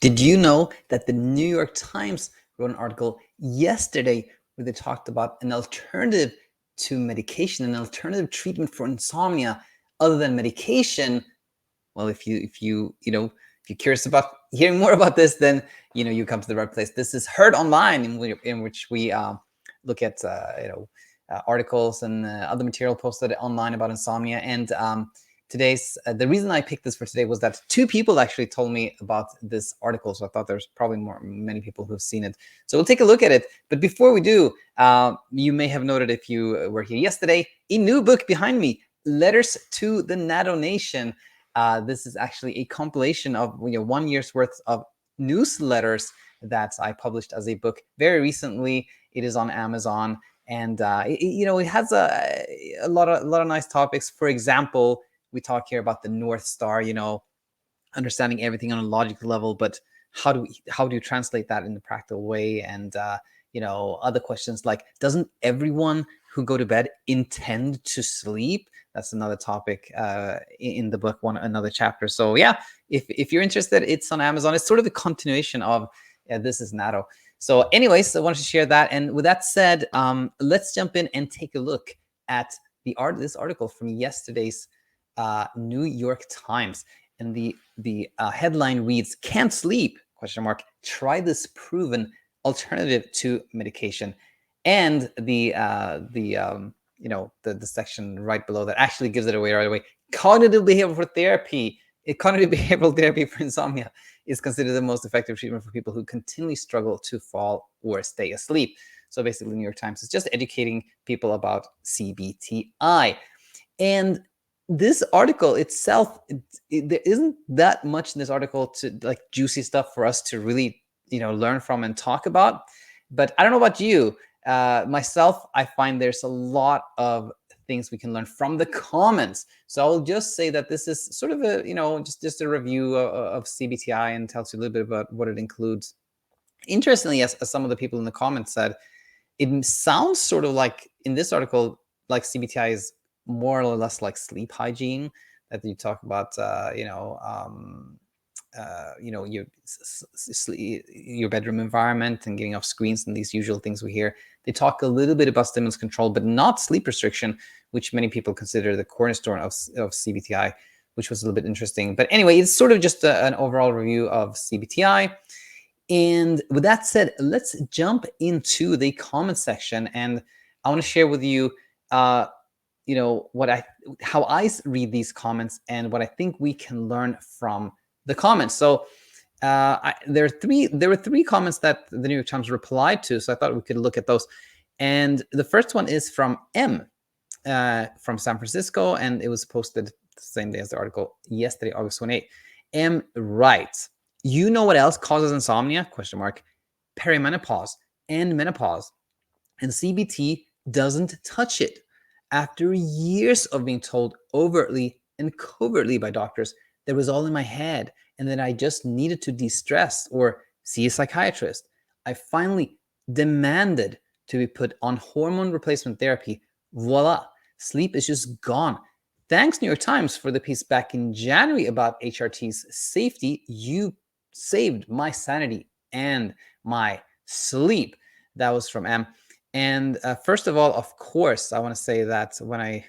Did you know that the New York Times wrote an article yesterday where they talked about an alternative to medication, an alternative treatment for insomnia other than medication? Well, if you're curious about hearing more about this, then you come to the right place. This is Heard Online, in which we look at articles and other material posted online about insomnia. And today's the reason I picked this for today was that two people actually told me about this article, so I thought there's probably many people who've seen it. So we'll take a look at it. But before we do, you may have noted, if you were here yesterday, a new book behind me, Letters to the Natto Nation. This is actually a compilation of 1 year's worth of newsletters that I published as a book very recently. It is on Amazon, and it has a lot of nice topics. For example, we talk here about the North Star, understanding everything on a logical level, but how do you translate that in the practical way? And other questions like, doesn't everyone who go to bed intend to sleep? That's another topic in the book, another chapter. So yeah, if you're interested, it's on Amazon. It's sort of a continuation of This is Natto. So anyways, I wanted to share that. And with that said, let's jump in and take a look at this article from yesterday's New York Times. And the headline reads, "Can't sleep? ? Try this proven alternative to medication." And the section right below that actually gives it away right away. Cognitive behavioral therapy for insomnia is considered the most effective treatment for people who continually struggle to fall or stay asleep. So basically, the New York Times is just educating people about CBT-I. And this article itself, there isn't that much in this article to like juicy stuff for us to really learn from and talk about. But I don't know about you. Myself, I find there's a lot of things we can learn from the comments. So I'll just say that this is sort of a just a review of CBT-I, and tells you a little bit about what it includes. Interestingly, as some of the people in the comments said, it sounds sort of like in this article, like CBT-I is more or less like sleep hygiene, that you talk about, your bedroom environment and getting off screens and these usual things we hear. They talk a little bit about stimulus control, but not sleep restriction, which many people consider the cornerstone of CBT-I, which was a little bit interesting. But anyway, it's sort of just an overall review of CBT-I. And with that said, let's jump into the comment section, and I want to share with you, how I read these comments and what I think we can learn from the comments. So there were three comments that the New York Times replied to, so I thought we could look at those. And the first one is from M from San Francisco, and it was posted the same day as the article, yesterday, August 28th. M writes, "You know what else causes insomnia? ? Perimenopause and menopause. And CBT doesn't touch it. After years of being told overtly and covertly by doctors that it was all in my head and that I just needed to de-stress or see a psychiatrist, I finally demanded to be put on hormone replacement therapy. Voila, sleep is just gone. Thanks, New York Times, for the piece back in January about HRT's safety. You saved my sanity and my sleep." That was from M. And first of all, of course, I want to say that the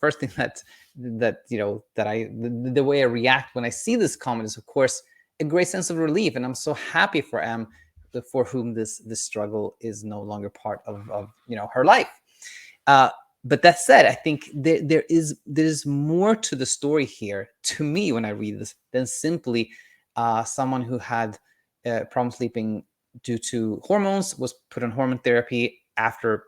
first thing the way I react when I see this comment is, of course, a great sense of relief, and I'm so happy for M, for whom this struggle is no longer part of her life. But that said, I think there's more to the story here, to me, when I read this, than simply someone who had problem sleeping due to hormones, was put on hormone therapy after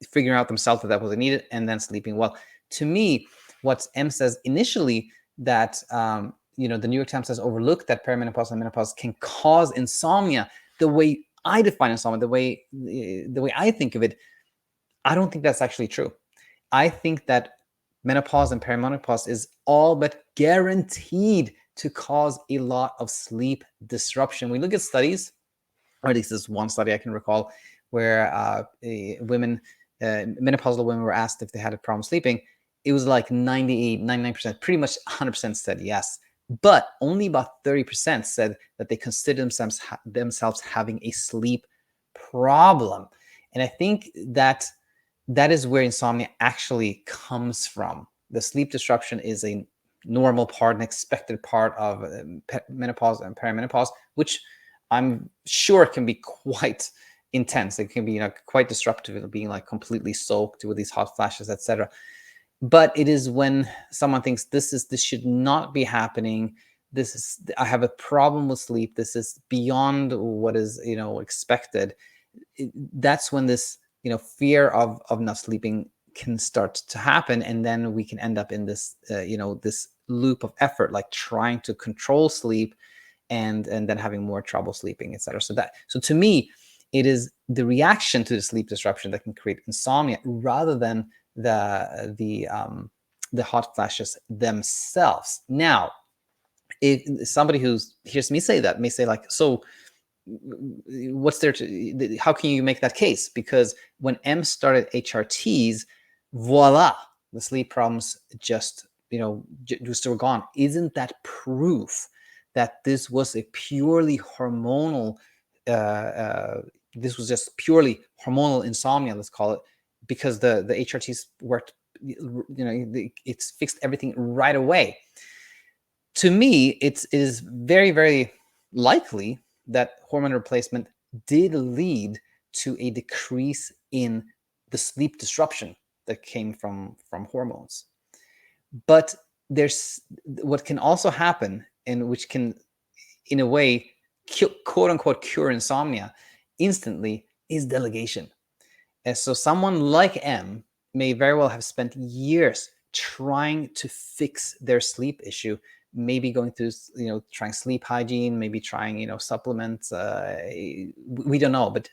figuring out themselves that wasn't needed, and then sleeping well. To me, what M says initially, that the New York Times has overlooked that perimenopause and menopause can cause insomnia. The way I define insomnia, the way I think of it, I don't think that's actually true. I think that menopause and perimenopause is all but guaranteed to cause a lot of sleep disruption. We look at studies, or at least there's one study I can recall, where menopausal women were asked if they had a problem sleeping. It was like 98, 99%, pretty much 100% said yes. but only about 30% said that they consider themselves having a sleep problem. And I think that that is where insomnia actually comes from. The sleep disruption is a normal part, an expected part of menopause and perimenopause, which I'm sure can be quite intense. It can be quite disruptive, being like completely soaked with these hot flashes, etc. But it is when someone thinks this should not be happening. I have a problem with sleep. This is beyond what is expected. That's when this fear of not sleeping can start to happen, and then we can end up in this this loop of effort, like trying to control sleep and then having more trouble sleeping, etc. So to me, it is the reaction to the sleep disruption that can create insomnia, rather than the hot flashes themselves. Now, if somebody who hears me say that may say, like, so what's there to, how can you make that case? Because when M started HRTs, voila, the sleep problems just just were gone. Isn't that proof that this was a purely hormonal this was just purely hormonal insomnia, let's call it, because the HRTs worked, it's fixed everything right away? To me, it is very, very likely that hormone replacement did lead to a decrease in the sleep disruption that came from hormones. But there's what can also happen, and which can, in a way, quote unquote cure insomnia instantly, is delegation. And so someone like M may very well have spent years trying to fix their sleep issue, maybe going through, trying sleep hygiene, maybe trying, supplements. We don't know, but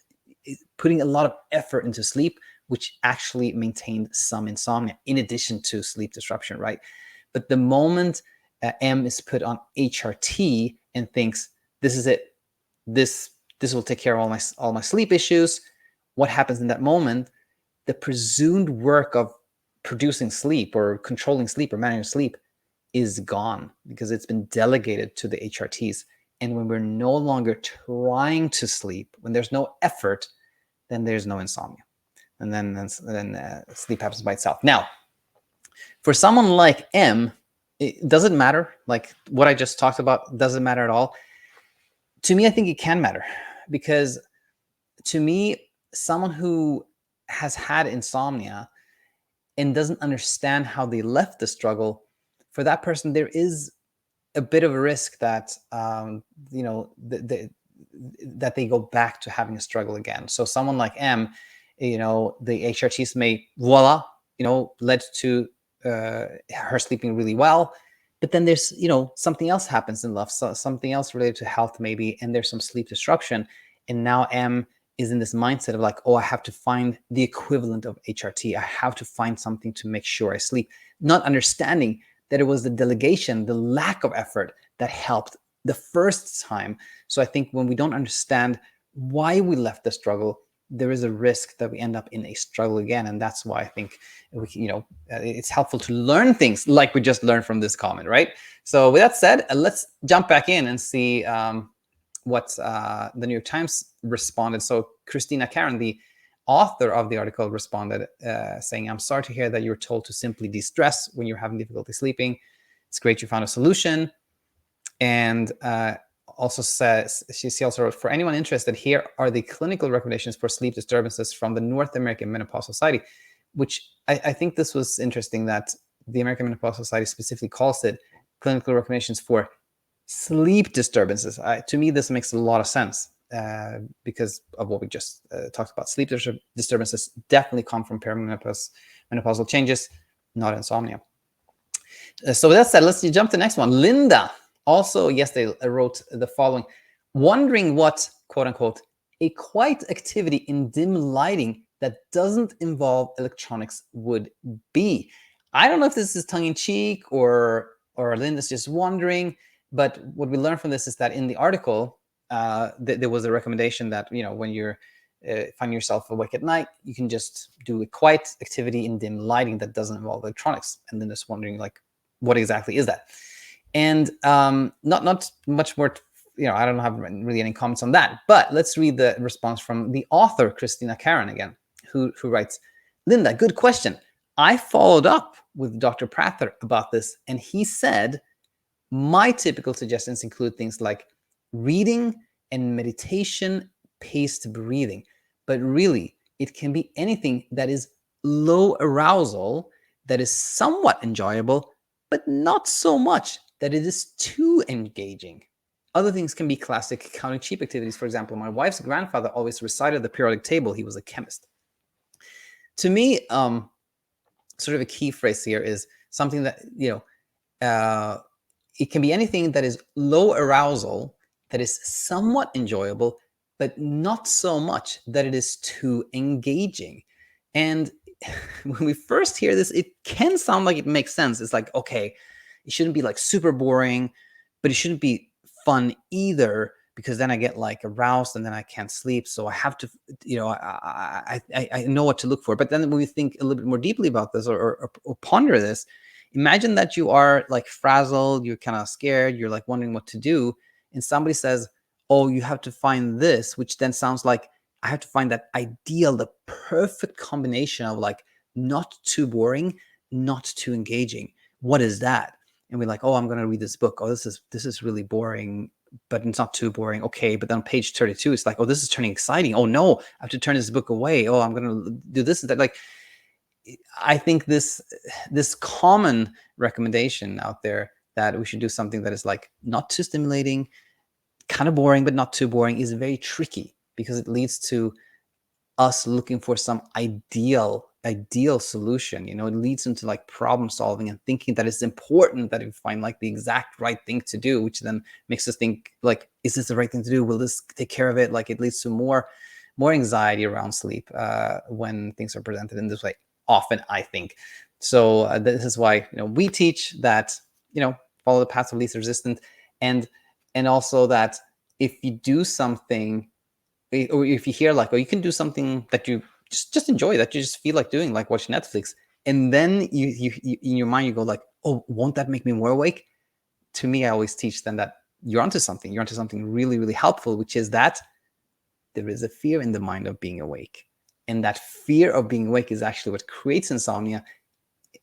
putting a lot of effort into sleep, which actually maintained some insomnia in addition to sleep disruption, right? But the moment M is put on HRT and thinks, this is it, this will take care of all my sleep issues, what happens in that moment? The presumed work of producing sleep or controlling sleep or managing sleep is gone, because it's been delegated to the HRTs. And when we're no longer trying to sleep, when there's no effort, then there's no insomnia, and then sleep happens by itself. Now, for someone like M, it doesn't matter. Like what I just talked about doesn't matter at all. To me, I think it can matter, because to me, someone who has had insomnia and doesn't understand how they left the struggle, for that person, there is a bit of a risk that that they go back to having a struggle again. So someone like M, the HRTs may, voila, led to her sleeping really well, but then there's something else happens in life, so something else related to health maybe, and there's some sleep disruption, and now M is in this mindset of like, oh, I have to find the equivalent of HRT. I have to find something to make sure I sleep, not understanding that it was the delegation, the lack of effort that helped the first time. So I think when we don't understand why we left the struggle, there is a risk that we end up in a struggle again. And that's why I think it's helpful to learn things like we just learned from this comment, right? So with that said, let's jump back in and see what the New York Times responded. So Christina Karen, the author of the article, responded saying, I'm sorry to hear that you're told to simply de-stress when you're having difficulty sleeping. It's great you found a solution. And also says, she also wrote, for anyone interested, here are the clinical recommendations for sleep disturbances from the North American Menopause Society, which I think this was interesting that the American Menopause Society specifically calls it clinical recommendations for sleep disturbances. To me, this makes a lot of sense because of what we just talked about. Sleep disturbances definitely come from menopausal changes, not insomnia. So with that said, let's jump to the next one. Linda also yesterday wrote the following: wondering what, quote unquote, a quiet activity in dim lighting that doesn't involve electronics would be. I don't know if this is tongue in cheek or Linda's just wondering, but what we learned from this is that in the article, there was a recommendation that, when you're find yourself awake at night, you can just do a quiet activity in dim lighting that doesn't involve electronics. And then just wondering, like, what exactly is that? And not much more, I don't have really any comments on that, but let's read the response from the author, Christina Karen, again, who writes, Linda, good question. I followed up with Dr. Prather about this, and he said, my typical suggestions include things like reading and meditation, paced breathing. But really, it can be anything that is low arousal, that is somewhat enjoyable, but not so much that it is too engaging. Other things can be classic counting sheep activities. For example, my wife's grandfather always recited the periodic table. He was a chemist. To me, sort of a key phrase here is something that, it can be anything that is low arousal, that is somewhat enjoyable, but not so much that it is too engaging. And when we first hear this, it can sound like it makes sense. It's like, okay, it shouldn't be like super boring, but it shouldn't be fun either, because then I get like aroused and then I can't sleep. So I have to, I know what to look for. But then when we think a little bit more deeply about this, or ponder this, imagine that you are like frazzled, you're kind of scared, you're like wondering what to do. And somebody says, oh, you have to find this, which then sounds like I have to find that ideal, the perfect combination of like not too boring, not too engaging. What is that? And we're like, oh, I'm going to read this book. Oh, this is really boring, but it's not too boring. Okay. But then on page 32, it's like, oh, this is turning exciting. Oh no, I have to turn this book away. Oh, I'm going to do this and that. Like, I think this common recommendation out there that we should do something that is like not too stimulating, kind of boring, but not too boring, is very tricky, because it leads to us looking for some ideal solution. It leads into like problem solving and thinking that it's important that we find like the exact right thing to do, which then makes us think like, is this the right thing to do? Will this take care of it? Like, it leads to more anxiety around sleep when things are presented in this way, often, I think. So this is why we teach that follow the path of least resistance, and also that if you do something, or if you hear like, oh, you can do something that you just enjoy, that you just feel like doing, like watching Netflix, and then you in your mind you go like, oh, won't that make me more awake? To me, I always teach them that you're onto something really, really helpful, which is that there is a fear in the mind of being awake, and that fear of being awake is actually what creates insomnia.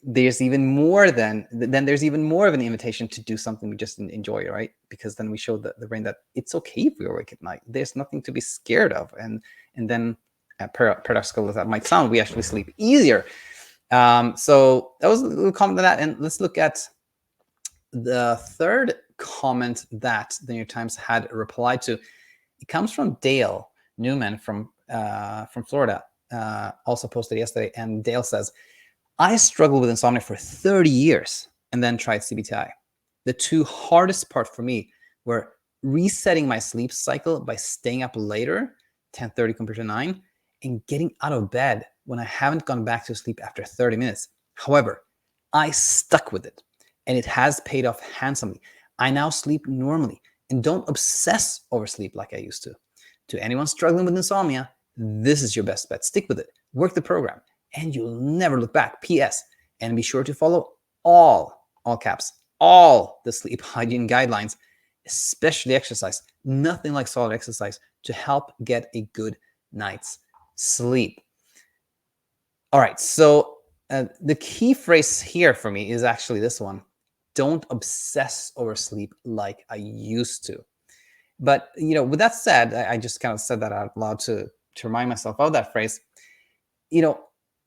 There's even more of an invitation to do something we just enjoy, right? Because then we show the brain that it's okay if we're awake at night. There's nothing to be scared of, and then paradoxical as that might sound, we actually sleep easier. So that was a little comment on that, and let's look at the third comment that the New York Times had replied to. It comes from Dale Newman from Florida, also posted yesterday, and Dale says, I struggled with insomnia for 30 years and then tried CBT-I. The two hardest parts for me were resetting my sleep cycle by staying up later, 10:30 compared to 9, and getting out of bed when I haven't gone back to sleep after 30 minutes. However, I stuck with it, and it has paid off handsomely. I now sleep normally and don't obsess over sleep like I used to. To anyone struggling with insomnia, this is your best bet. Stick with it. Work the program, and you'll never look back. P.S. And be sure to follow all caps, all the sleep hygiene guidelines, especially exercise. Nothing like solid exercise to help get a good night's sleep. All right, so the key phrase here for me is actually this one. Don't obsess over sleep like I used to. But, with that said, I just kind of said that out loud to remind myself of that phrase.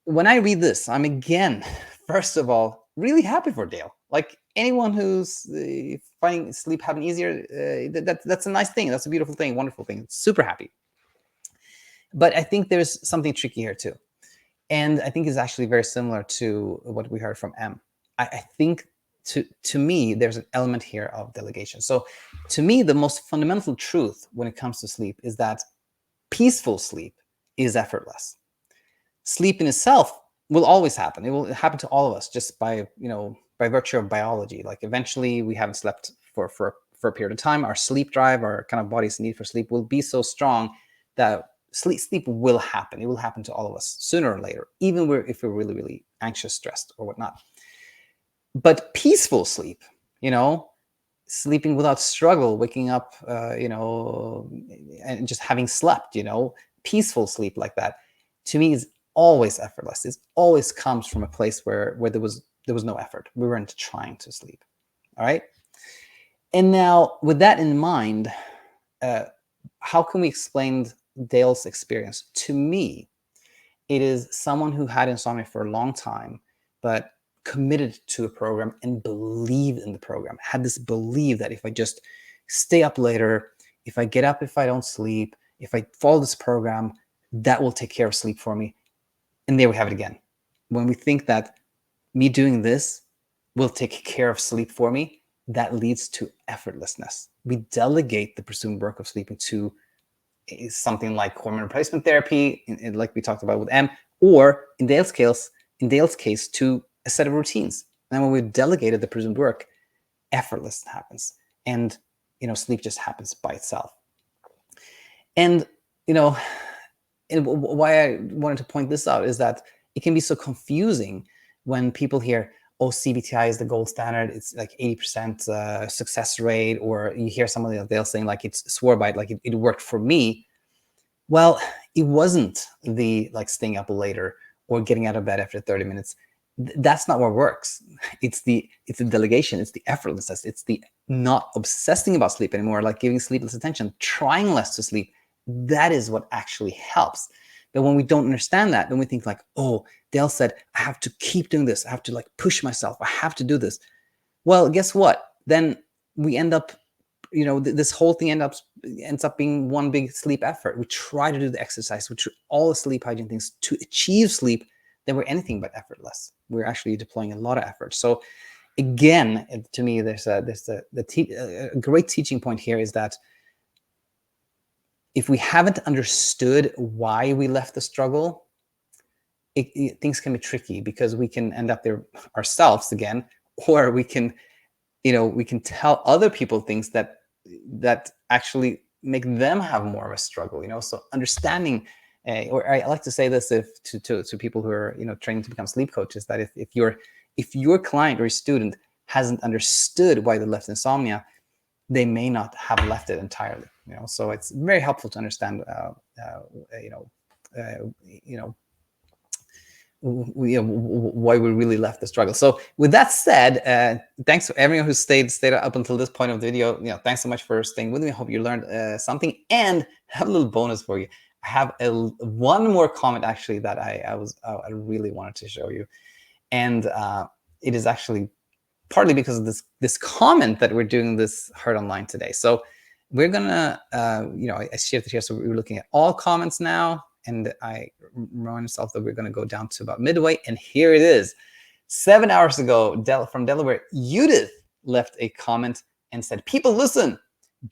When I read this, I'm again, first of all, really happy for Dale. Like, anyone who's finding sleep having easier, that's a nice thing. That's a beautiful thing, wonderful thing. Super happy. But I think there's something tricky here too. And I think it's actually very similar to what we heard from M. I think to me, there's an element here of delegation. So to me, the most fundamental truth when it comes to sleep is that peaceful sleep is effortless. Sleep in itself will always happen. It will happen to all of us just by virtue of biology. Like, eventually we haven't slept for a period of time. Our sleep drive, our kind of body's need for sleep will be so strong that sleep will happen. It will happen to all of us sooner or later, even if we're really, really anxious, stressed, or whatnot. But peaceful sleep, sleeping without struggle, waking up, and just having slept, peaceful sleep like that, to me is always effortless. It always comes from a place where there was no effort. We weren't trying to sleep. All right. And now, with that in mind, how can we explain Dale's experience? To me, it is someone who had insomnia for a long time, but committed to a program and believed in the program, had this belief that if I just stay up later, if I get up, if I don't sleep, if I follow this program, that will take care of sleep for me. And there we have it again. When we think that me doing this will take care of sleep for me, that leads to effortlessness. We delegate the presumed work of sleeping to something like hormone replacement therapy, like we talked about with M, or in Dale's case, to a set of routines. And when we've delegated the presumed work, effortless happens, and sleep just happens by itself. And and why I wanted to point this out is that it can be so confusing when people hear, oh, CBT-I is the gold standard, it's like 80% success rate, or you hear somebody else, they'll saying like it's swore by it, like it worked for me. Well, it wasn't the like staying up later or getting out of bed after 30 minutes. That's not what works. It's the delegation, it's the effortlessness, it's the not obsessing about sleep anymore, like giving sleepless attention, trying less to sleep. That is what actually helps. But when we don't understand that, then we think like, oh, Dale said, I have to keep doing this. I have to like push myself. I have to do this. Well, guess what? Then we end up, this whole thing ends up being one big sleep effort. We try to do the exercise, we try all the sleep hygiene things to achieve sleep. Then we're anything but effortless. We're actually deploying a lot of effort. So again, to me, there's a great teaching point here is that if we haven't understood why we left the struggle, things can be tricky, because we can end up there ourselves again, or we can tell other people things that actually make them have more of a struggle. So understanding, or I like to say this to people who are training to become sleep coaches, that if your client or your student hasn't understood why they left insomnia, they may not have left it entirely. So it's very helpful to understand why we really left the struggle. So with that said, thanks to everyone who stayed up until this point of the video. Thanks so much for staying with me. I hope you learned something, and I have a little bonus for you. I have one more comment actually that I really wanted to show you, and it is actually partly because of this comment that we're doing this Heard Online today. So we're gonna, I shifted here, so we're looking at all comments now, and I remind myself that we're gonna go down to about midway, and here it is. 7 hours ago, from Delaware, Judith left a comment and said, people, listen,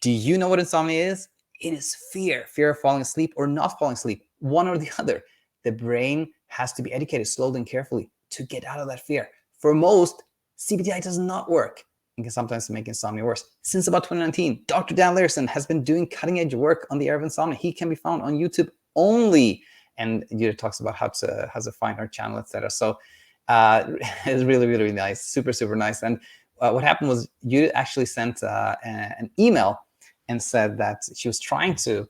do you know what insomnia is? It is fear of falling asleep or not falling asleep, one or the other. The brain has to be educated slowly and carefully to get out of that fear. For most, CBT-I does not work and can sometimes make insomnia worse. Since about 2019, Dr. Dan Larson has been doing cutting-edge work on the area of insomnia. He can be found on YouTube only, and Judith talks about how to find her channel, etc. So it's really, really nice, super, super nice. And what happened was Judith actually sent an email and said that she was trying to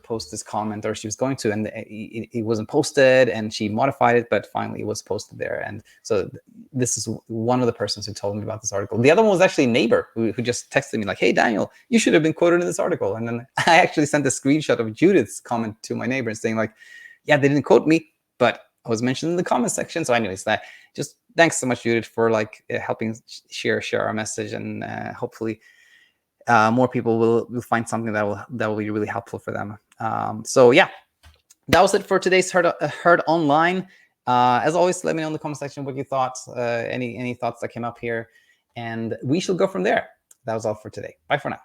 post this comment, or she was going to, and it wasn't posted, and she modified it, but finally it was posted there. And so this is one of the persons who told me about this article. The other one was actually a neighbor who just texted me like, hey, Daniel, you should have been quoted in this article. And then I actually sent a screenshot of Judith's comment to my neighbor saying like, yeah, they didn't quote me, but I was mentioned in the comment section. So anyways, just thanks so much, Judith, for like helping share our message, and hopefully more people will find something that will be really helpful for them. So yeah, that was it for today's Heard Online. As always, let me know in the comment section what you thought, any thoughts that came up here, and we shall go from there. That was all for today. Bye for now.